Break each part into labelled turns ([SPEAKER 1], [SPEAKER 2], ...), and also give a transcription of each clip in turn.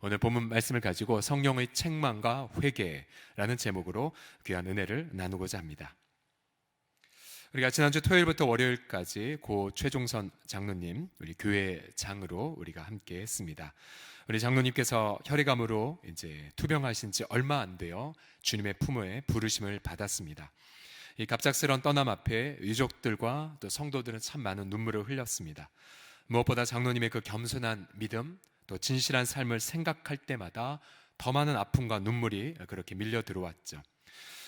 [SPEAKER 1] 오늘 본문 말씀을 가지고 성령의 책망과 회개라는 제목으로 귀한 은혜를 나누고자 합니다. 우리가 지난주 토요일부터 월요일까지 고 최종선 장로님, 우리 교회장으로 우리가 함께 했습니다. 우리 장로님께서 혈액암으로 이제 투병하신 지 얼마 안 되어 주님의 품에 부르심을 받았습니다. 이 갑작스러운 떠남 앞에 유족들과 또 성도들은 참 많은 눈물을 흘렸습니다. 무엇보다 장로님의 그 겸손한 믿음, 또 진실한 삶을 생각할 때마다 더 많은 아픔과 눈물이 그렇게 밀려 들어왔죠.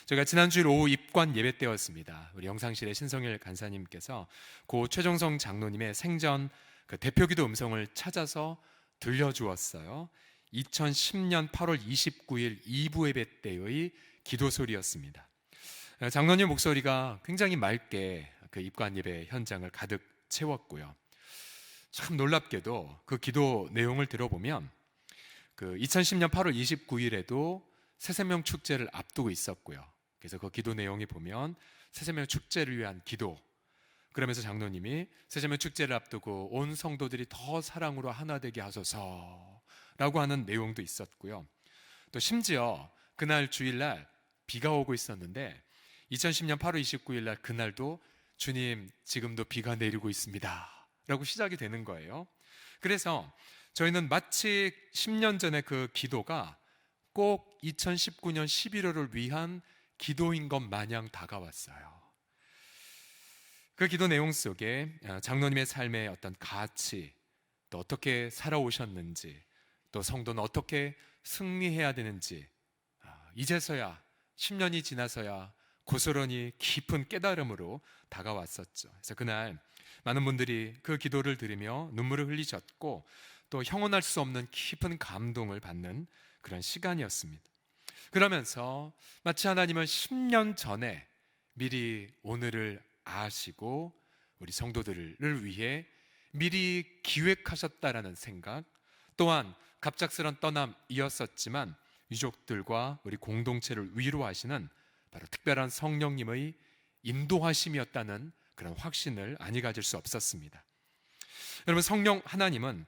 [SPEAKER 1] 제가 지난주일 오후 입관 예배 때였습니다. 우리 영상실의 신성일 간사님께서 고 최종성 장로님의 생전 그 대표기도 음성을 찾아서 들려주었어요. 2010년 8월 29일 2부 예배 때의 기도 소리였습니다. 장로님 목소리가 굉장히 맑게 그 입관 예배 현장을 가득 채웠고요. 참 놀랍게도 그 기도 내용을 들어보면 그 2010년 8월 29일에도 새생명 축제를 앞두고 있었고요. 그래서 그 기도 내용이 보면 새생명 축제를 위한 기도, 그러면서 장로님이 새생명 축제를 앞두고 온 성도들이 더 사랑으로 하나 되게 하소서라고 하는 내용도 있었고요. 또 심지어 그날 주일날 비가 오고 있었는데 2010년 8월 29일 날 그날도 주님 지금도 비가 내리고 있습니다 라고 시작이 되는 거예요. 그래서 저희는 마치 10년 전에 그 기도가 꼭 2019년 11월을 위한 기도인 것 마냥 다가왔어요. 그 기도 내용 속에 장로님의 삶의 어떤 가치, 또 어떻게 살아오셨는지, 또 성도는 어떻게 승리해야 되는지, 이제서야 10년이 지나서야 고스란히 깊은 깨달음으로 다가왔었죠. 그래서 그날 많은 분들이 그 기도를 들으며 눈물을 흘리셨고 또 형언할 수 없는 깊은 감동을 받는 그런 시간이었습니다. 그러면서 마치 하나님은 10년 전에 미리 오늘을 아시고 우리 성도들을 위해 미리 기획하셨다라는 생각, 또한 갑작스런 떠남이었었지만 유족들과 우리 공동체를 위로하시는 바로 특별한 성령님의 인도하심이었다는 그런 확신을 안이 가질 수 없었습니다. 여러분, 성령 하나님은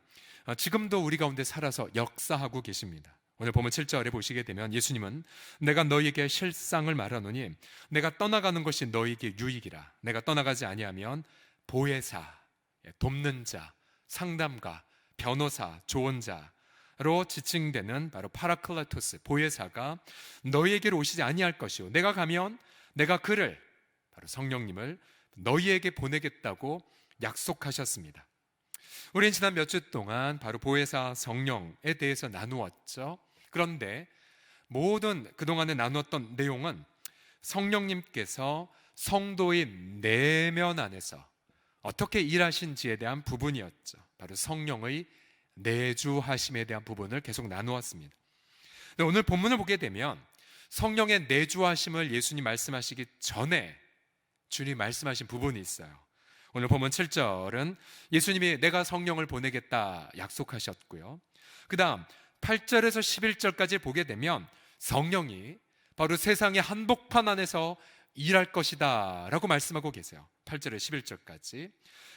[SPEAKER 1] 지금도 우리 가운데 살아서 역사하고 계십니다. 오늘 보면 7절에 보시게 되면 예수님은 내가 너희에게 실상을 말하노니 내가 떠나가는 것이 너희에게 유익이라. 내가 떠나가지 아니하면 보혜사, 돕는 자, 상담가, 변호사, 조언자로 지칭되는 바로 파라클라토스, 보혜사가 너희에게로 오시지 아니할 것이요 내가 가면 내가 그를, 바로 성령님을 너희에게 보내겠다고 약속하셨습니다. 우리는 지난 몇 주 동안 바로 보혜사 성령에 대해서 나누었죠. 그런데 모든 그동안에 나누었던 내용은 성령님께서 성도의 내면 안에서 어떻게 일하신지에 대한 부분이었죠. 바로 성령의 내주하심에 대한 부분을 계속 나누었습니다. 근데 오늘 본문을 보게 되면 성령의 내주하심을 예수님 말씀하시기 전에 주님 말씀하신 부분이 있어요. 오늘 보면 7절은 예수님이 내가 성령을 보내겠다 약속하셨고요. 그 다음 8절에서 11절까지 보게 되면 성령이 바로 세상의 한복판 안에서 일할 것이다 라고 말씀하고 계세요. 8절에서 11절까지.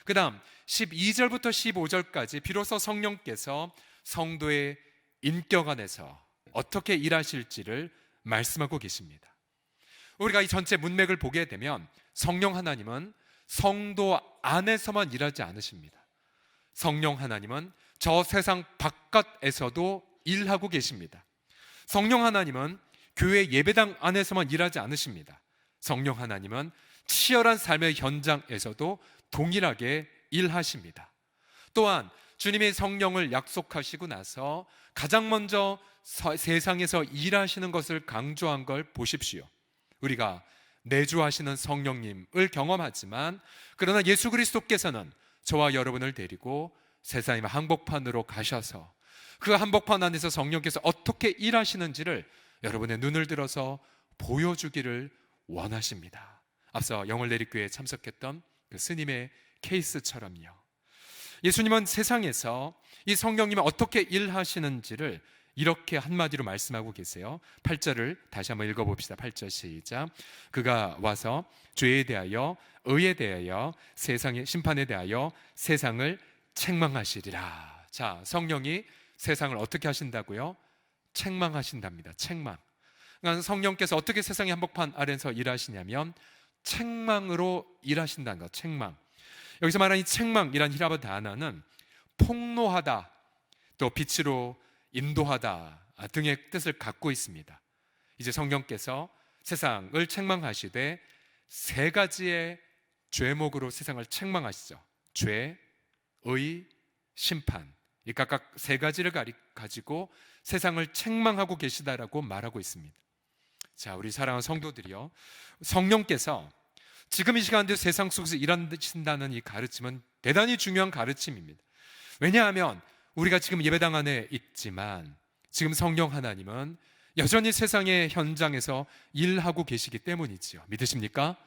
[SPEAKER 1] 그 다음 12절부터 15절까지 비로소 성령께서 성도의 인격 안에서 어떻게 일하실지를 말씀하고 계십니다. 우리가 이 전체 문맥을 보게 되면 성령 하나님은 성도 안에서만 일하지 않으십니다. 성령 하나님은 저 세상 바깥에서도 일하고 계십니다. 성령 하나님은 교회 예배당 안에서만 일하지 않으십니다. 성령 하나님은 치열한 삶의 현장에서도 동일하게 일하십니다. 또한 주님의 성령을 약속하시고 나서 가장 먼저 세상에서 일하시는 것을 강조한 걸 보십시오. 우리가 내주하시는 성령님을 경험하지만 그러나 예수 그리스도께서는 저와 여러분을 데리고 세상의 한복판으로 가셔서 그 한복판 안에서 성령께서 어떻게 일하시는지를 여러분의 눈을 들어서 보여주기를 원하십니다. 앞서 영월내리교회에 참석했던 그 스님의 케이스처럼요. 예수님은 세상에서 이 성령님이 어떻게 일하시는지를 이렇게 한마디로 말씀하고 계세요. 8절을 다시 한번 읽어봅시다. 8절 시작. 그가 와서 죄에 대하여 의에 대하여 세상의 심판에 대하여 세상을 책망하시리라. 자, 성령이 세상을 어떻게 하신다고요? 책망하신답니다. 책망. 그러니까 성령께서 어떻게 세상의 한복판 아래에서 일하시냐면 책망으로 일하신다는 것. 책망. 여기서 말하는 이 책망이란 히라보 단어는 폭로하다, 또 빛으로 인도하다 등의 뜻을 갖고 있습니다. 이제 성령께서 세상을 책망하시되 세 가지의 죄목으로 세상을 책망하시죠. 죄, 의, 심판. 이 각각 세 가지를 가지고 세상을 책망하고 계시다라고 말하고 있습니다. 자, 우리 사랑하는 성도들이요, 성령께서 지금 이 시간도 세상 속에서 일하신다는 이 가르침은 대단히 중요한 가르침입니다. 왜냐하면 우리가 지금 예배당 안에 있지만 지금 성령 하나님은 여전히 세상의 현장에서 일하고 계시기 때문이지요. 믿으십니까?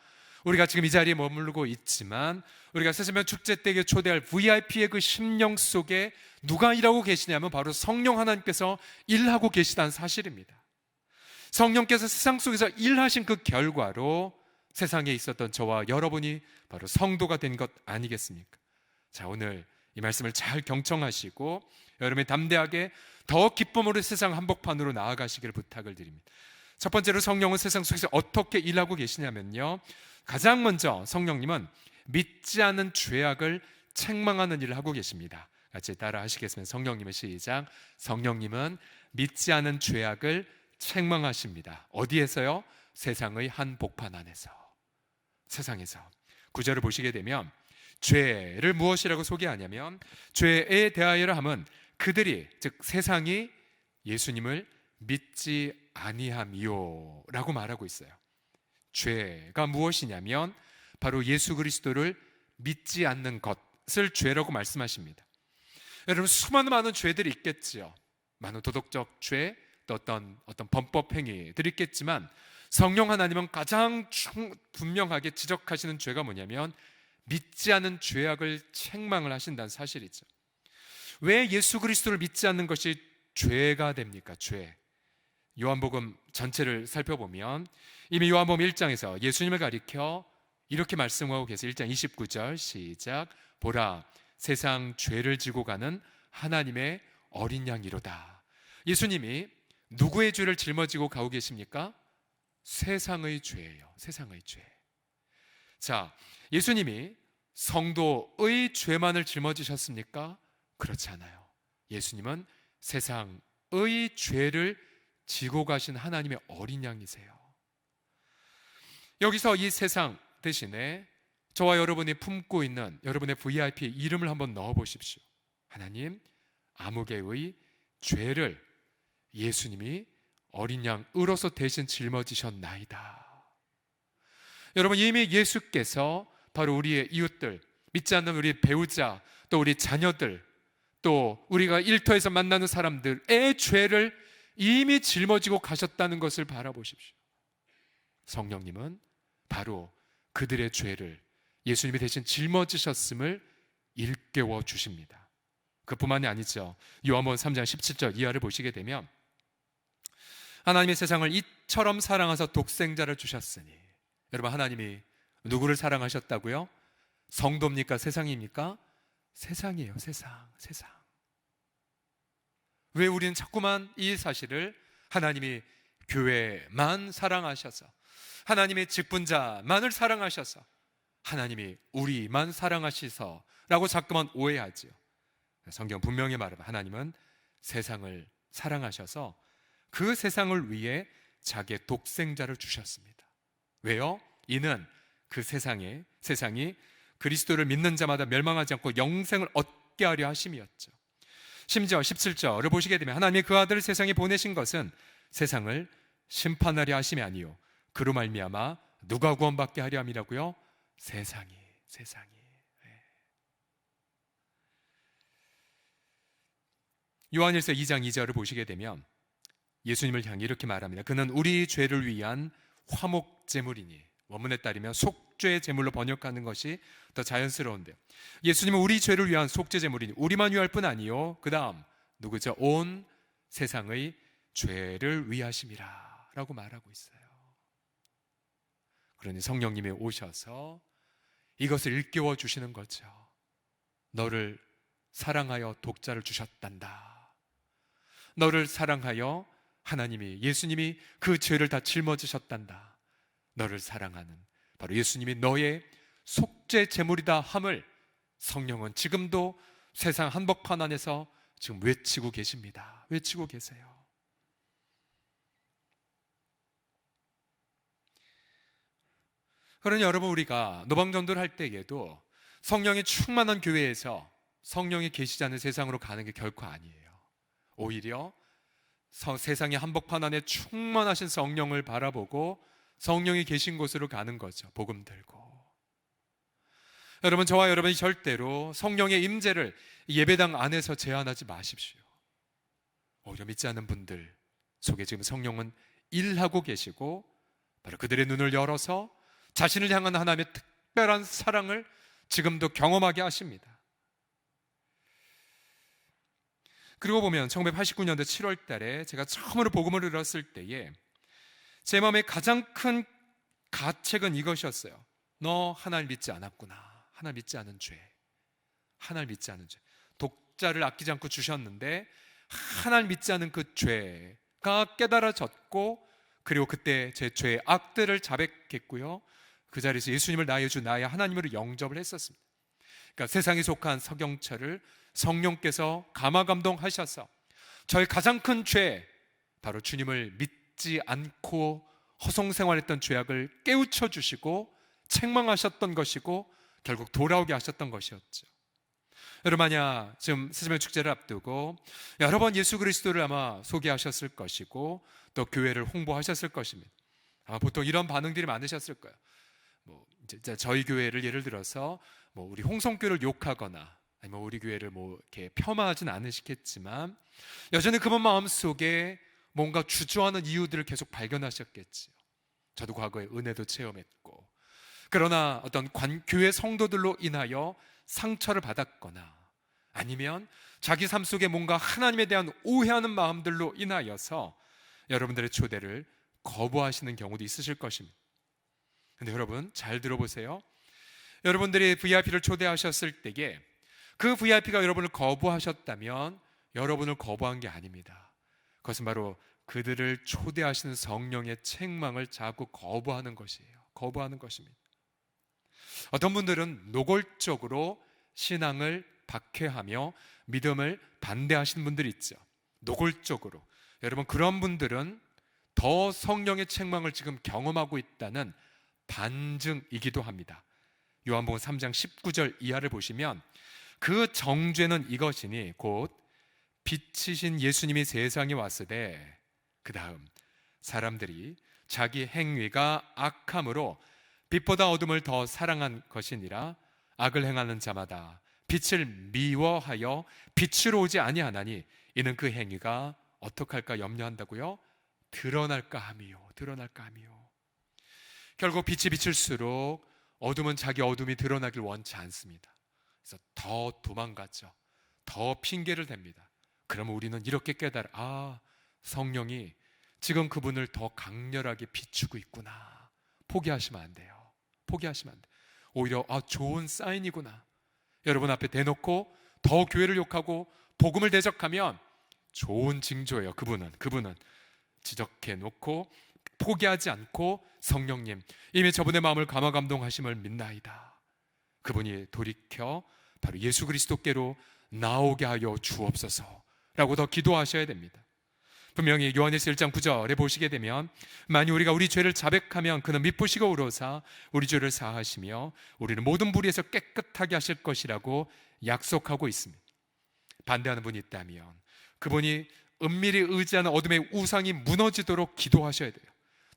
[SPEAKER 1] 우리가 지금 이 자리에 머무르고 있지만 우리가 세세면 축제 때에 초대할 VIP의 그 심령 속에 누가 일하고 계시냐면 바로 성령 하나님께서 일하고 계시다는 사실입니다. 성령께서 세상 속에서 일하신 그 결과로 세상에 있었던 저와 여러분이 바로 성도가 된 것 아니겠습니까? 자, 오늘 이 말씀을 잘 경청하시고 여러분이 담대하게 더 기쁨으로 세상 한복판으로 나아가시기를 부탁을 드립니다. 첫 번째로 성령은 세상 속에서 어떻게 일하고 계시냐면요, 가장 먼저 성령님은 믿지 않는 죄악을 책망하는 일을 하고 계십니다. 같이 따라 하시겠습니다. 성령님의 시작. 성령님은 믿지 않는 죄악을 책망하십니다. 어디에서요? 세상의 한복판 안에서. 세상에서. 구절을 보시게 되면 죄를 무엇이라고 소개하냐면 죄에 대하여라 함은 그들이, 즉 세상이 예수님을 믿지 아니함이요 라고 말하고 있어요. 죄가 무엇이냐면 바로 예수 그리스도를 믿지 않는 것을 죄라고 말씀하십니다. 여러분, 수많은 많은 죄들이 있겠지요. 많은 도덕적 죄, 또 어떤 범법 행위들이 있겠지만 성령 하나님은 가장 분명하게 지적하시는 죄가 뭐냐면 믿지 않는 죄악을 책망을 하신다는 사실이죠. 왜 예수 그리스도를 믿지 않는 것이 죄가 됩니까? 죄. 요한복음 전체를 살펴보면 이미 요한복음 1장에서 예수님을 가리켜 이렇게 말씀하고 계세요. 1장 29절 시작. 보라, 세상 죄를 지고 가는 하나님의 어린 양이로다. 예수님이 누구의 죄를 짊어지고 가고 계십니까? 세상의 죄예요. 세상의 죄. 자, 예수님이 성도의 죄만을 짊어지셨습니까? 그렇지 않아요. 예수님은 세상의 죄를 지고 가신 하나님의 어린 양이세요. 여기서 이 세상 대신에 저와 여러분이 품고 있는 여러분의 VIP의 이름을 한번 넣어 보십시오. 하나님, 아무개의 죄를 예수님이 어린 양으로서 대신 짊어지셨나이다. 여러분, 이미 예수께서 바로 우리의 이웃들, 믿지 않는 우리 배우자, 또 우리 자녀들, 또 우리가 일터에서 만나는 사람들의 죄를 이미 짊어지고 가셨다는 것을 바라보십시오. 성령님은 바로 그들의 죄를 예수님이 대신 짊어지셨음을 일깨워 주십니다. 그뿐만이 아니죠. 요한복음 3장 17절 이하를 보시게 되면 하나님이 세상을 이처럼 사랑하사 독생자를 주셨으니, 여러분, 하나님이 누구를 사랑하셨다고요? 성도입니까? 세상입니까? 세상이에요. 세상. 왜 우리는 자꾸만 이 사실을 하나님이 교회만 사랑하셔서, 하나님의 직분자만을 사랑하셔서, 하나님이 우리만 사랑하시서라고 자꾸만 오해하지요. 성경 분명히 말하면 하나님은 세상을 사랑하셔서 그 세상을 위해 자기의 독생자를 주셨습니다. 왜요? 이는 그 세상이 그리스도를 믿는 자마다 멸망하지 않고 영생을 얻게 하려 하심이었죠. 심지어 17절을 보시게 되면 하나님이 그 아들을 세상에 보내신 것은 세상을 심판하려 하심이 아니요 그로 말미암아 누가 구원받게 하려 함이라고요? 세상이. 요한일서 2장 2절을 보시게 되면 예수님을 향해 이렇게 말합니다. 그는 우리 죄를 위한 화목 제물이니, 원문에 따르면 속죄 제물로 번역하는 것이 더 자연스러운데요. 예수님은 우리 죄를 위한 속죄 제물이니 우리만 위할 뿐 아니요, 그 다음 누구죠? 온 세상의 죄를 위하심이라 라고 말하고 있어요. 그러니 성령님이 오셔서 이것을 일깨워 주시는 거죠. 너를 사랑하여 독자를 주셨단다. 너를 사랑하여 하나님이, 예수님이 그 죄를 다 짊어지셨단다. 너를 사랑하는 바로 예수님이 너의 속죄 제물이다 함을 성령은 지금도 세상 한복판 안에서 지금 외치고 계십니다. 외치고 계세요. 그러니 여러분, 우리가 노방전도를 할 때에도 성령이 충만한 교회에서 성령이 계시지 않은 세상으로 가는 게 결코 아니에요. 오히려 세상의 한복판 안에 충만하신 성령을 바라보고 성령이 계신 곳으로 가는 거죠. 복음 들고. 여러분, 저와 여러분이 절대로 성령의 임재를 예배당 안에서 제한하지 마십시오. 오히려 믿지 않는 분들 속에 지금 성령은 일하고 계시고 바로 그들의 눈을 열어서 자신을 향한 하나님의 특별한 사랑을 지금도 경험하게 하십니다. 그리고 보면 1989년도 7월 달에 제가 처음으로 복음을 들었을 때에 제 마음에 가장 큰 가책은 이것이었어요. 너 하나님 믿지 않았구나. 하나님 믿지 않은 죄. 하나님 믿지 않은 죄. 독자를 아끼지 않고 주셨는데 하나님 믿지 않은 그 죄가 깨달아졌고, 그리고 그때 제 죄의 악들을 자백했고요. 그 자리에서 예수님을 나의 주 나의 하나님으로 영접을 했었습니다. 그러니까 세상에 속한 서경철을 성령께서 감화감동하셔서 저의 가장 큰 죄, 바로 주님을 믿지 않고 허송생활했던 죄악을 깨우쳐 주시고 책망하셨던 것이고 결국 돌아오게 하셨던 것이었죠. 여러분, 만약 지금 스스메 축제를 앞두고 여러 번 예수 그리스도를 아마 소개하셨을 것이고 또 교회를 홍보하셨을 것입니다. 아마 보통 이런 반응들이 많으셨을 거예요. 이제 저희 교회를 예를 들어서 우리 홍성교를 욕하거나 아니면 우리 교회를 이렇게 폄하하진 않으시겠지만 여전히 그분 마음속에 뭔가 주저하는 이유들을 계속 발견하셨겠지요. 저도 과거에 은혜도 체험했고, 그러나 어떤 교회 성도들로 인하여 상처를 받았거나 아니면 자기 삶 속에 뭔가 하나님에 대한 오해하는 마음들로 인하여서 여러분들의 초대를 거부하시는 경우도 있으실 것입니다. 근데 여러분 잘 들어보세요. 여러분들이 VIP를 초대하셨을 때에 그 VIP가 여러분을 거부하셨다면 여러분을 거부한 게 아닙니다. 그것은 바로 그들을 초대하시는 성령의 책망을 자꾸 거부하는 것이에요. 거부하는 것입니다. 어떤 분들은 노골적으로 신앙을 박해하며 믿음을 반대하시는 분들이 있죠. 노골적으로. 여러분, 그런 분들은 더 성령의 책망을 지금 경험하고 있다는 반증이기도 합니다. 요한복음 3장 19절 이하를 보시면 그 정죄는 이것이니 곧 빛이신 예수님이 세상에 왔으되 그 다음 사람들이 자기 행위가 악함으로 빛보다 어둠을 더 사랑한 것이니라. 악을 행하는 자마다 빛을 미워하여 빛으로 오지 아니하나니 이는 그 행위가 어떡할까 염려한다고요? 드러날까 함이요. 드러날까 함이요. 결국 빛이 비칠수록 어둠은 자기 어둠이 드러나길 원치 않습니다. 그래서 더 도망가죠. 더 핑계를 댑니다. 그러면 우리는 이렇게 깨달아, 성령이 지금 그분을 더 강렬하게 비추고 있구나. 포기하시면 안 돼요. 포기하시면 안 돼요. 오히려 좋은 사인이구나. 여러분 앞에 대놓고 더 교회를 욕하고 복음을 대적하면 좋은 징조예요. 그분은 지적해놓고 포기하지 않고 성령님 이미 저분의 마음을 감화감동하심을 믿나이다. 그분이 돌이켜 바로 예수 그리스도께로 나오게 하여 주옵소서라고 더 기도하셔야 됩니다. 분명히 요한일서 1장 9절에 보시게 되면 만일 우리가 우리 죄를 자백하면 그는 미쁘시고 의로사 우리 죄를 사하시며 우리는 모든 불의에서 깨끗하게 하실 것이라고 약속하고 있습니다. 반대하는 분이 있다면 그분이 은밀히 의지하는 어둠의 우상이 무너지도록 기도하셔야 돼요.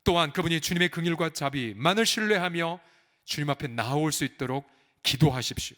[SPEAKER 1] 또한 그분이 주님의 긍휼과 자비만을 신뢰하며 주님 앞에 나올 수 있도록 기도하십시오.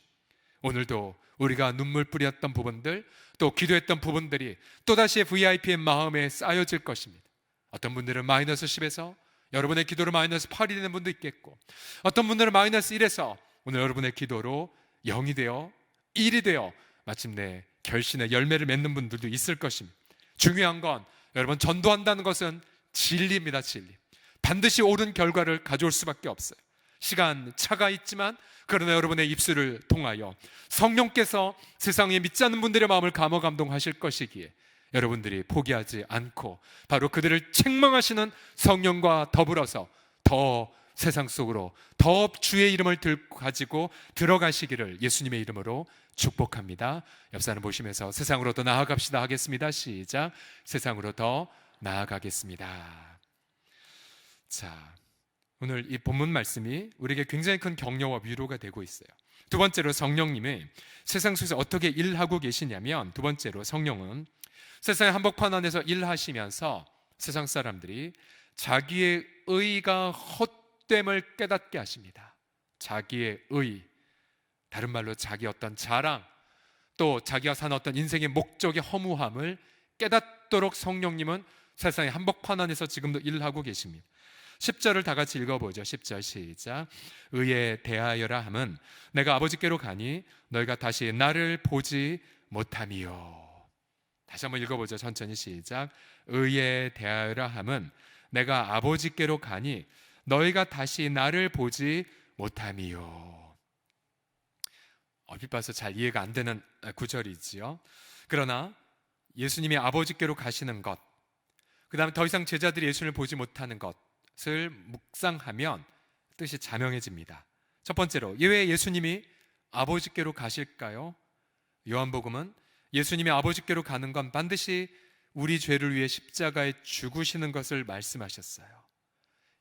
[SPEAKER 1] 오늘도 우리가 눈물 뿌렸던 부분들, 또 기도했던 부분들이 또다시 VIP의 마음에 쌓여질 것입니다. 어떤 분들은 마이너스 10에서 여러분의 기도로 마이너스 8이 되는 분도 있겠고, 어떤 분들은 마이너스 1에서 오늘 여러분의 기도로 0이 되어 1이 되어 마침내 결신의 열매를 맺는 분들도 있을 것입니다. 중요한 건 여러분, 전도한다는 것은 진리입니다. 진리. 반드시 옳은 결과를 가져올 수밖에 없어요. 시간 차가 있지만 그러나 여러분의 입술을 통하여 성령께서 세상에 믿지 않는 분들의 마음을 감화감동하실 것이기에 여러분들이 포기하지 않고 바로 그들을 책망하시는 성령과 더불어서 더 세상 속으로 더 주의 이름을 가지고 들어가시기를 예수님의 이름으로 축복합니다. 옆 사람 보시면서 세상으로 더 나아갑시다 하겠습니다. 시작. 세상으로 더 나아가겠습니다. 자, 오늘 이 본문 말씀이 우리에게 굉장히 큰 격려와 위로가 되고 있어요. 두 번째로 성령님이 세상 속에서 어떻게 일하고 계시냐면, 두 번째로 성령은 세상의 한복판 안에서 일하시면서 세상 사람들이 자기의 의가 헛됨을 깨닫게 하십니다. 자기의 의, 다른 말로 자기 어떤 자랑, 또 자기가 사는 어떤 인생의 목적의 허무함을 깨닫도록 성령님은 세상의 한복판 안에서 지금도 일하고 계십니다. 10절을 다 같이 읽어보죠. 10절 시작. 의에 대하여라 함은 내가 아버지께로 가니 너희가 다시 나를 보지 못함이요. 다시 한번 읽어보죠. 천천히 시작. 의에 대하여라 함은 내가 아버지께로 가니 너희가 다시 나를 보지 못함이요. 얼핏 봐서 잘 이해가 안 되는 구절이지요. 그러나 예수님이 아버지께로 가시는 것, 그 다음에 더 이상 제자들이 예수님을 보지 못하는 것을 묵상하면 뜻이 자명해집니다. 첫 번째로, 왜 예수님이 아버지께로 가실까요? 요한복음은 예수님이 아버지께로 가는 건 반드시 우리 죄를 위해 십자가에 죽으시는 것을 말씀하셨어요.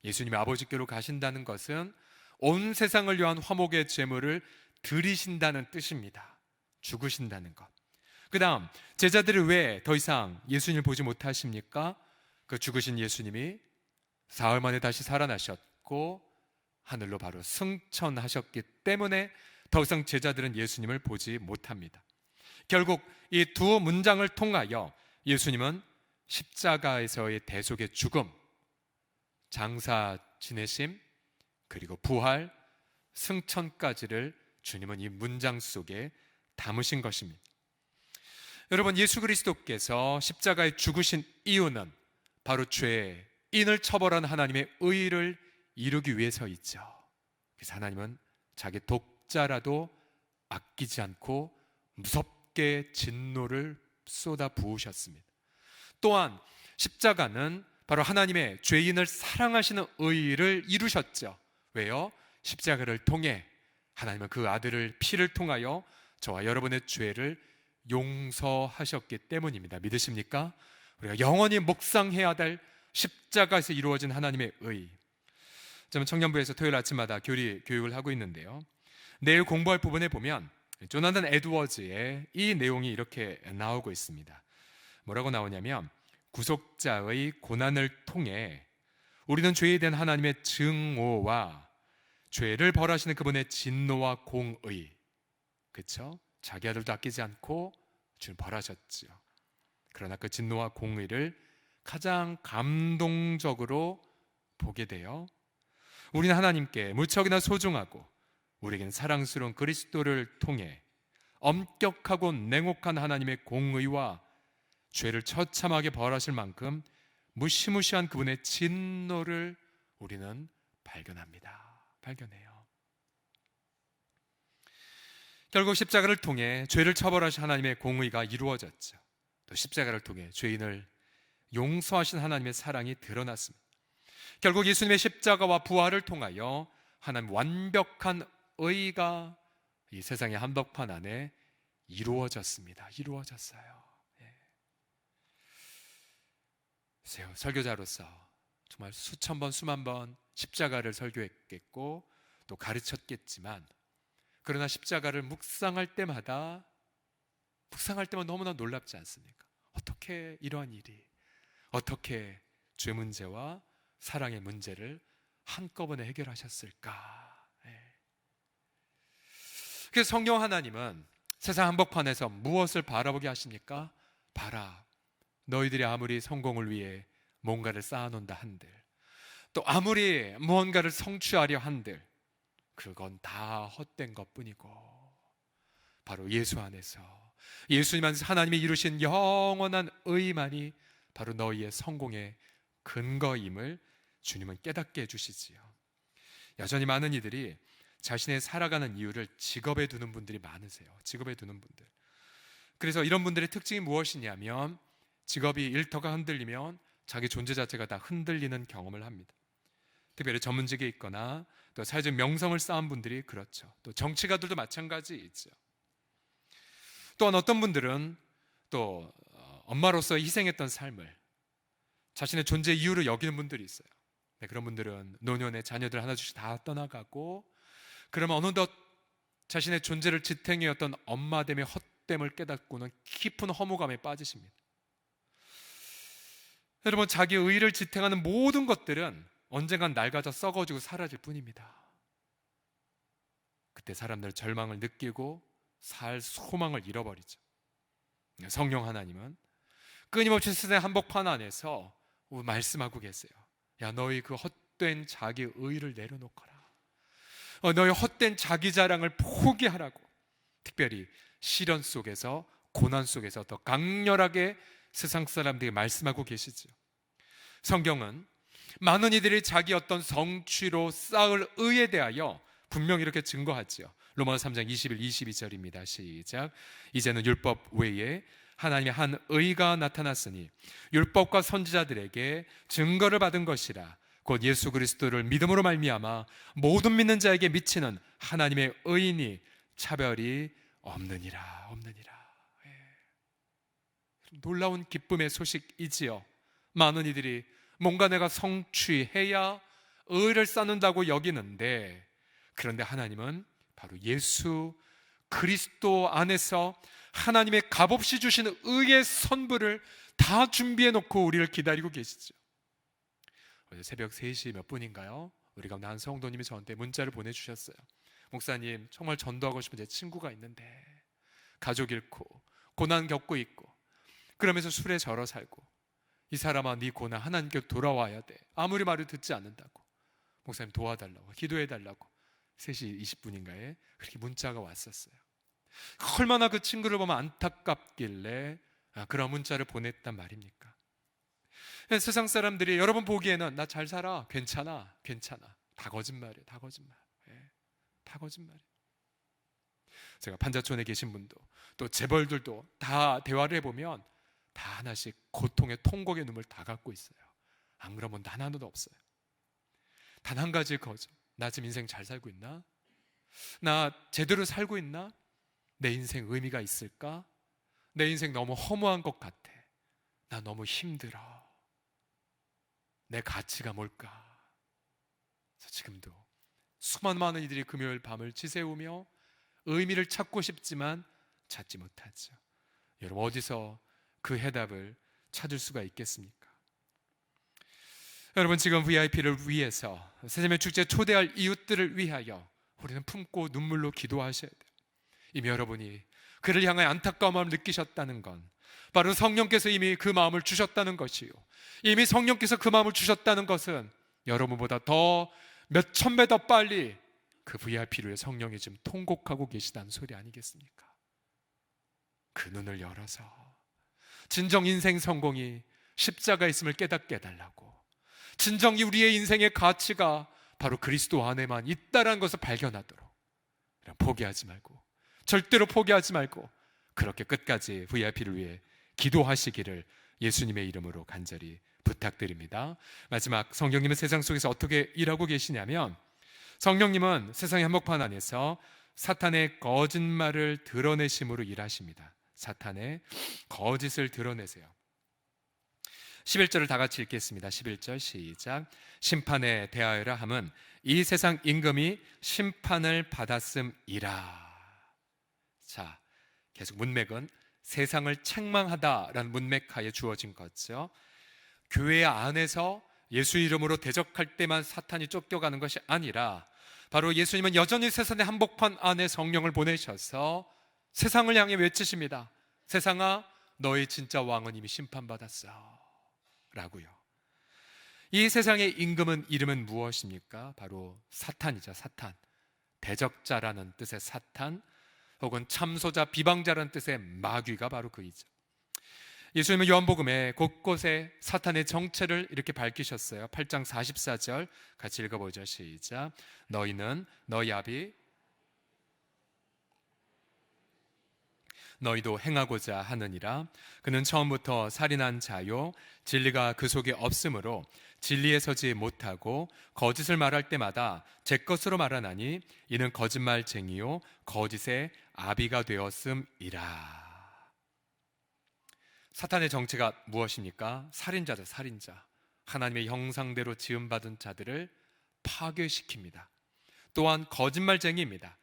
[SPEAKER 1] 예수님이 아버지께로 가신다는 것은 온 세상을 위한 화목의 제물을 드리신다는 뜻입니다. 죽으신다는 것. 그 다음, 제자들이 왜 더 이상 예수님을 보지 못하십니까? 그 죽으신 예수님이 사흘 만에 다시 살아나셨고 하늘로 바로 승천하셨기 때문에 더 이상 제자들은 예수님을 보지 못합니다. 결국 이 두 문장을 통하여 예수님은 십자가에서의 대속의 죽음, 장사 지내심, 그리고 부활, 승천까지를 주님은 이 문장 속에 담으신 것입니다. 여러분, 예수 그리스도께서 십자가에 죽으신 이유는 바로 죄인을 처벌한 하나님의 의를 이루기 위해서있죠. 그래서 하나님은 자기 독자라도 아끼지 않고 무섭게 진노를 쏟아 부으셨습니다. 또한 십자가는 바로 하나님의 죄인을 사랑하시는 의를 이루셨죠. 왜요? 십자가를 통해 하나님은 그 아들을 피를 통하여 저와 여러분의 죄를 용서하셨기 때문입니다. 믿으십니까? 우리가 영원히 묵상해야 될 십자가에서 이루어진 하나님의 의. 저는 청년부에서 토요일 아침마다 교육을 하고 있는데요, 내일 공부할 부분에 보면 조나단 에드워즈의 이 내용이 이렇게 나오고 있습니다. 뭐라고 나오냐면, 구속자의 고난을 통해 우리는 죄에 대한 하나님의 증오와 죄를 벌하시는 그분의 진노와 공의, 그렇죠? 자기 아들도 아끼지 않고 주님 벌하셨죠. 그러나 그 진노와 공의를 가장 감동적으로 보게 되어 우리는 하나님께 무척이나 소중하고 우리에겐 사랑스러운 그리스도를 통해 엄격하고 냉혹한 하나님의 공의와 죄를 처참하게 벌하실 만큼 무시무시한 그분의 진노를 우리는 발견해요. 결국 십자가를 통해 죄를 처벌하신 하나님의 공의가 이루어졌죠. 또 십자가를 통해 죄인을 용서하신 하나님의 사랑이 드러났습니다. 결국 예수님의 십자가와 부활을 통하여 하나님 완벽한 의가 이 세상의 한복판 안에 이루어졌어요. 설교자로서 정말 수천 번 수만 번 십자가를 설교했겠고 또 가르쳤겠지만, 그러나 십자가를 묵상할 때마다 너무나 놀랍지 않습니까? 어떻게 이러한 일이, 어떻게 죄 문제와 사랑의 문제를 한꺼번에 해결하셨을까? 그래서 성령 하나님은 세상 한복판에서 무엇을 바라보게 하십니까? 봐라, 너희들이 아무리 성공을 위해 뭔가를 쌓아놓는다 한들, 또 아무리 무언가를 성취하려 한들 그건 다 헛된 것뿐이고 바로 예수 안에서, 예수님 안에서 하나님이 이루신 영원한 의만이 바로 너희의 성공의 근거임을 주님은 깨닫게 해주시지요. 여전히 많은 이들이 자신의 살아가는 이유를 직업에 두는 분들이 많으세요. 직업에 두는 분들. 그래서 이런 분들의 특징이 무엇이냐면 직업이 일터가 흔들리면 자기 존재 자체가 다 흔들리는 경험을 합니다. 특별히 전문직에 있거나 또 사회적 명성을 쌓은 분들이 그렇죠. 또 정치가들도 마찬가지이죠. 또한 어떤 분들은 또 엄마로서 희생했던 삶을 자신의 존재 이유로 여기는 분들이 있어요. 네, 그런 분들은 노년에 자녀들 하나둘씩 다 떠나가고, 그러면 어느덧 자신의 존재를 지탱해왔던 엄마됨의 헛됨을 깨닫고는 깊은 허무감에 빠지십니다. 여러분, 자기 의의를 지탱하는 모든 것들은 언젠간 낡아져 썩어지고 사라질 뿐입니다. 그때 사람들은 절망을 느끼고 살 소망을 잃어버리죠. 성령 하나님은 끊임없이 세상의 한복판 안에서 말씀하고 계세요. 야, 너희 그 헛된 자기 의의를 내려놓거라. 너희 헛된 자기 자랑을 포기하라고. 특별히 시련 속에서, 고난 속에서 더 강렬하게 세상 사람들에게 말씀하고 계시죠. 성경은 많은 이들이 자기 어떤 성취로 쌓을 의에 대하여 분명히 이렇게 증거하죠. 로마서 3장 21, 22절입니다. 시작. 이제는 율법 외에 하나님의 한 의가 나타났으니 율법과 선지자들에게 증거를 받은 것이라. 곧 예수 그리스도를 믿음으로 말미암아 모든 믿는 자에게 미치는 하나님의 의인이 차별이 없느니라. 놀라운 기쁨의 소식이지요. 많은 이들이 뭔가 내가 성취해야 의를 쌓는다고 여기는데, 그런데 하나님은 바로 예수 그리스도 안에서 하나님의 값없이 주신 의의 선물을 다 준비해 놓고 우리를 기다리고 계시죠. 어제 새벽 3시 몇 분인가요? 우리 가운데 한 성도님이 저한테 문자를 보내주셨어요. 목사님, 정말 전도하고 싶은 제 친구가 있는데 가족 잃고 고난 겪고 있고 그러면서 술에 절어 살고, 이 사람아 네 고난 하나님께 돌아와야 돼. 아무리 말을 듣지 않는다고. 목사님 도와달라고, 기도해달라고 3시 20분인가에 그렇게 문자가 왔었어요. 얼마나 그 친구를 보면 안타깝길래 그런 문자를 보냈단 말입니까? 세상 사람들이 여러분 보기에는 나 잘 살아, 괜찮아 다 거짓말이에요. 다 거짓말이에요. 제가 판자촌에 계신 분도 또 재벌들도 다 대화를 해보면 다 하나씩 고통의 통곡의 눈물 다 갖고 있어요. 안 그러면 단 하나도 없어요. 단 한 가지 거죠. 나 지금 인생 잘 살고 있나? 나 제대로 살고 있나? 내 인생 의미가 있을까? 내 인생 너무 허무한 것 같아. 나 너무 힘들어. 내 가치가 뭘까? 그래서 지금도 수많은 이들이 금요일 밤을 지새우며 의미를 찾고 싶지만 찾지 못하죠. 여러분, 어디서 그 해답을 찾을 수가 있겠습니까? 여러분, 지금 VIP를 위해서, 세상의 축제 초대할 이웃들을 위하여 우리는 품고 눈물로 기도하셔야 돼요. 이미 여러분이 그를 향해 안타까운 마음을 느끼셨다는 건 바로 성령께서 이미 그 마음을 주셨다는 것이요, 이미 성령께서 그 마음을 주셨다는 것은 여러분보다 더 몇천 배 더 빨리 그 VIP를 위해 성령이 지금 통곡하고 계시다는 소리 아니겠습니까? 그 눈을 열어서 진정 인생 성공이 십자가에 있음을 깨닫게 해달라고, 진정이 우리의 인생의 가치가 바로 그리스도 안에만 있다는 것을 발견하도록 포기하지 말고, 절대로 포기하지 말고 그렇게 끝까지 VIP를 위해 기도하시기를 예수님의 이름으로 간절히 부탁드립니다. 마지막, 성령님은 세상 속에서 어떻게 일하고 계시냐면, 성령님은 세상의 한복판 안에서 사탄의 거짓말을 드러내심으로 일하십니다. 사탄의 거짓을 드러내세요. 11절을 다 같이 읽겠습니다. 11절 시작. 심판에 대하여라 함은 이 세상 임금이 심판을 받았음이라. 자, 계속 문맥은 세상을 책망하다라는 문맥하에 주어진 거죠. 교회 안에서 예수 이름으로 대적할 때만 사탄이 쫓겨가는 것이 아니라, 바로 예수님은 여전히 세상의 한복판 안에 성령을 보내셔서 세상을 향해 외치십니다. 세상아, 너의 진짜 왕은 이미 심판받았어 라고요. 이 세상의 임금은 이름은 무엇입니까? 바로 사탄이죠. 사탄. 대적자라는 뜻의 사탄, 혹은 참소자, 비방자라는 뜻의 마귀가 바로 그이죠. 예수님은 요한복음에 곳곳에 사탄의 정체를 이렇게 밝히셨어요. 8장 44절 같이 읽어보죠. 시작. 너희는 너희 아비 너희도 행하고자 하느니라. 그는 처음부터 살인한 자요 진리가 그 속에 없으므로 진리에 서지 못하고 거짓을 말할 때마다 제 것으로 말하나니 이는 거짓말쟁이요 거짓의 아비가 되었음이라. 사탄의 정체가 무엇입니까? 살인자죠, 살인자. 하나님의 형상대로 지음받은 자들을 파괴시킵니다. 또한 거짓말쟁이입니다.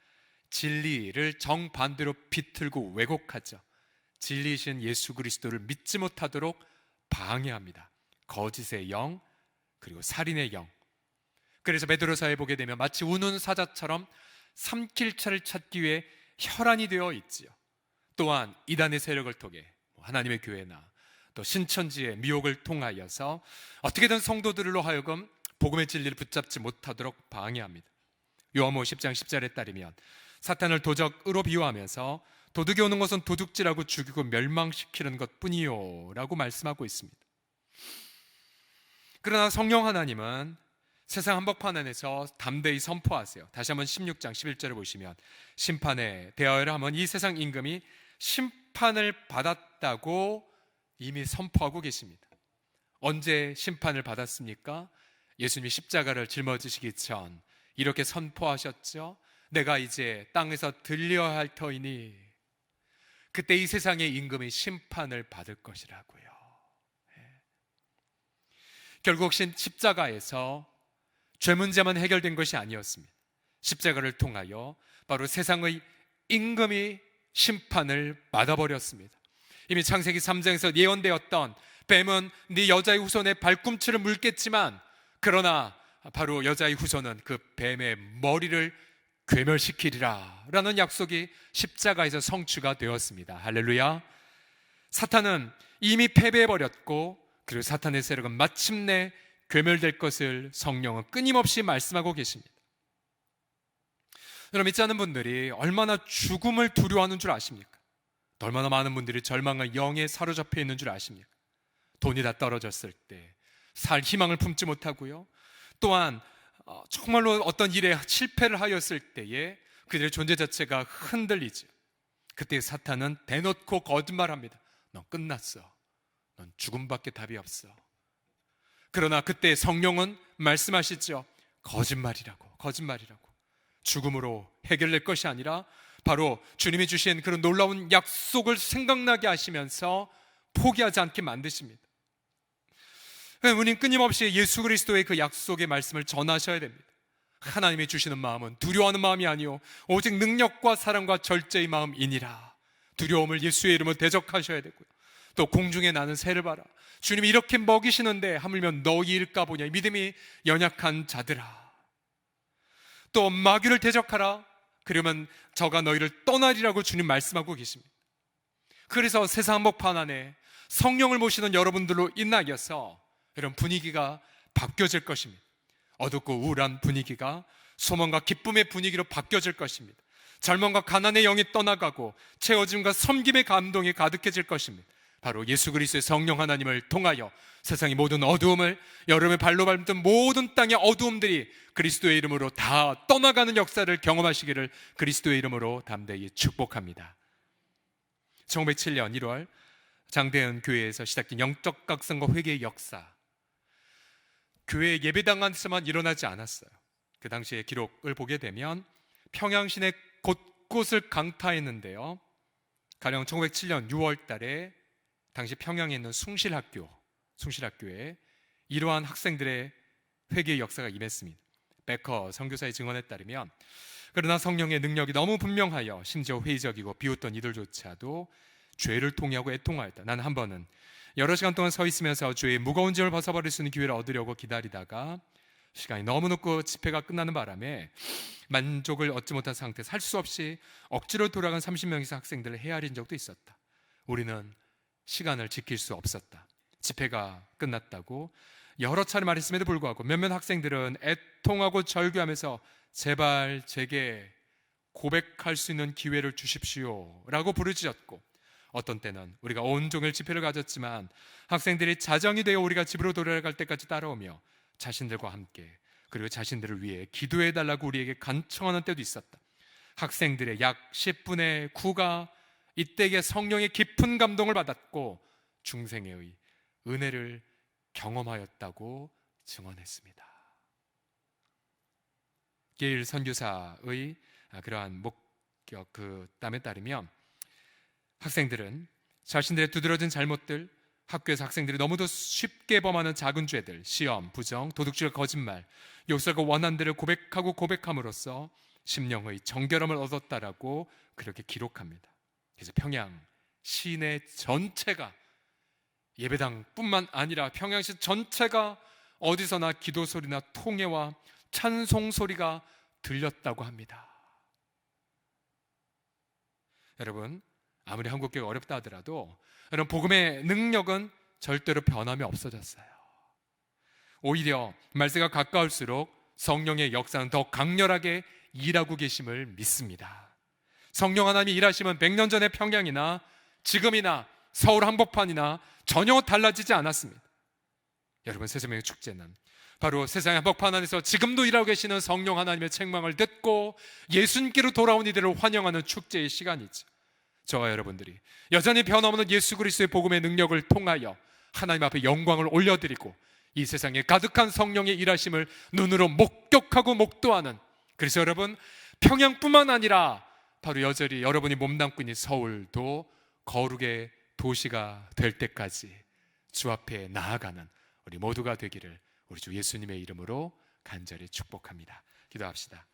[SPEAKER 1] 진리를 정반대로 비틀고 왜곡하죠. 진리이신 예수 그리스도를 믿지 못하도록 방해합니다. 거짓의 영, 그리고 살인의 영. 그래서 베드로서에 보게 되면 마치 우는 사자처럼 삼킬 차를 찾기 위해 혈안이 되어 있지요. 또한 이단의 세력을 통해 하나님의 교회나 또 신천지의 미혹을 통하여서 어떻게든 성도들로 하여금 복음의 진리를 붙잡지 못하도록 방해합니다. 요한복음 10장 10절에 따르면 사탄을 도적으로 비유하면서 도둑이 오는 것은 도둑질하고 죽이고 멸망시키는 것뿐이요 라고 말씀하고 있습니다. 그러나 성령 하나님은 세상 한복판 안에서 담대히 선포하세요. 다시 한번 16장 11절을 보시면 심판에 대하여라 하면 이 세상 임금이 심판을 받았다고 이미 선포하고 계십니다. 언제 심판을 받았습니까? 예수님이 십자가를 짊어지시기 전 이렇게 선포하셨죠. 내가 이제 땅에서 들려야 할 터이니 그때 이 세상의 임금이 심판을 받을 것이라고요. 결국 십자가에서 죄 문제만 해결된 것이 아니었습니다. 십자가를 통하여 바로 세상의 임금이 심판을 받아버렸습니다. 이미 창세기 3장에서 예언되었던 뱀은 네 여자의 후손의 발꿈치를 물겠지만 그러나 바로 여자의 후손은 그 뱀의 머리를 괴멸시키리라 라는 약속이 십자가에서 성취가 되었습니다. 할렐루야. 사탄은 이미 패배해버렸고 그리고 사탄의 세력은 마침내 괴멸될 것을 성령은 끊임없이 말씀하고 계십니다. 여러분, 믿지 않는 분들이 얼마나 죽음을 두려워하는 줄 아십니까? 얼마나 많은 분들이 절망과 영에 사로잡혀 있는 줄 아십니까? 돈이 다 떨어졌을 때 살 희망을 품지 못하고요. 또한 정말로 어떤 일에 실패를 하였을 때에 그들의 존재 자체가 흔들리죠. 그때 사탄은 대놓고 거짓말합니다. 넌 끝났어. 넌 죽음밖에 답이 없어. 그러나 그때 성령은 말씀하시죠. 거짓말이라고. 죽음으로 해결될 것이 아니라 바로 주님이 주신 그런 놀라운 약속을 생각나게 하시면서 포기하지 않게 만드십니다. 우리는 끊임없이 예수 그리스도의 그 약속의 말씀을 전하셔야 됩니다. 하나님이 주시는 마음은 두려워하는 마음이 아니요 오직 능력과 사랑과 절제의 마음이니라. 두려움을 예수의 이름으로 대적하셔야 되고요. 또 공중에 나는 새를 봐라. 주님이 이렇게 먹이시는데 하물며 너희일까 보냐. 믿음이 연약한 자들아. 또 마귀를 대적하라. 그러면 저가 너희를 떠나리라고 주님 말씀하고 계십니다. 그래서 세상 한복판 안에 성령을 모시는 여러분들로 인하여서 이런 분위기가 바뀌어질 것입니다. 어둡고 우울한 분위기가 소망과 기쁨의 분위기로 바뀌어질 것입니다. 절망과 가난의 영이 떠나가고 채워짐과 섬김의 감동이 가득해질 것입니다. 바로 예수 그리스도의 성령 하나님을 통하여 세상의 모든 어두움을 여러분의 발로 밟던 모든 땅의 어두움들이 그리스도의 이름으로 다 떠나가는 역사를 경험하시기를 그리스도의 이름으로 담대히 축복합니다. 1907년 1월 장대현 교회에서 시작된 영적 각성과 회개의 역사, 교회 예배당 안에서만 일어나지 않았어요. 그 당시의 기록을 보게 되면 평양 시내 곳곳을 강타했는데요. 가령 1907년 6월 달에 당시 평양에 있는 숭실학교에 이러한 학생들의 회개의 역사가 임했습니다. 베커 선교사의 증언에 따르면 그러나 성령의 능력이 너무 분명하여 심지어 회의적이고 비웃던 이들조차도 죄를 통회하고 애통하였다. 난 한 번은 여러 시간 동안 서 있으면서 죄의 무거운 짐을 벗어버릴 수 있는 기회를 얻으려고 기다리다가 시간이 너무 늦고 집회가 끝나는 바람에 만족을 얻지 못한 상태에서 할 수 없이 억지로 돌아간 30명 이상 학생들을 헤아린 적도 있었다. 우리는 시간을 지킬 수 없었다. 집회가 끝났다고 여러 차례 말했음에도 불구하고 몇몇 학생들은 애통하고 절규하면서 제발 제게 고백할 수 있는 기회를 주십시오 라고 부르짖었고, 어떤 때는 우리가 온종일 집회를 가졌지만 학생들이 자정이 되어 우리가 집으로 돌아갈 때까지 따라오며 자신들과 함께 그리고 자신들을 위해 기도해달라고 우리에게 간청하는 때도 있었다. 학생들의 약 10분의 9가 이때에 성령의 깊은 감동을 받았고 중생의 은혜를 경험하였다고 증언했습니다. 게일 선교사의 그러한 목격 땀에 따르면 학생들은 자신들의 두드러진 잘못들, 학교에서 학생들이 너무도 쉽게 범하는 작은 죄들, 시험, 부정, 도둑질, 거짓말, 욕설과 원한들을 고백하고 고백함으로써 심령의 정결함을 얻었다라고 그렇게 기록합니다. 그래서 평양 시내 전체가, 예배당뿐만 아니라 평양시 전체가 어디서나 기도 소리나 통회와 찬송 소리가 들렸다고 합니다. 여러분, 아무리 한국교회가 어렵다 하더라도 여러분, 복음의 능력은 절대로 변함이 없어졌어요. 오히려 말세가 가까울수록 성령의 역사는 더 강렬하게 일하고 계심을 믿습니다. 성령 하나님이 일하시면 100년 전의 평양이나 지금이나 서울 한복판이나 전혀 달라지지 않았습니다. 여러분, 새생명의 축제는 바로 세상의 한복판 안에서 지금도 일하고 계시는 성령 하나님의 책망을 듣고 예수님께로 돌아온 이들을 환영하는 축제의 시간이죠. 저와 여러분들이 여전히 변함없는 예수 그리스도의 복음의 능력을 통하여 하나님 앞에 영광을 올려드리고 이 세상에 가득한 성령의 일하심을 눈으로 목격하고 목도하는, 그래서 여러분, 평양뿐만 아니라 바로 여전히 여러분이 몸담고 있는 서울도 거룩의 도시가 될 때까지 주 앞에 나아가는 우리 모두가 되기를 우리 주 예수님의 이름으로 간절히 축복합니다. 기도합시다.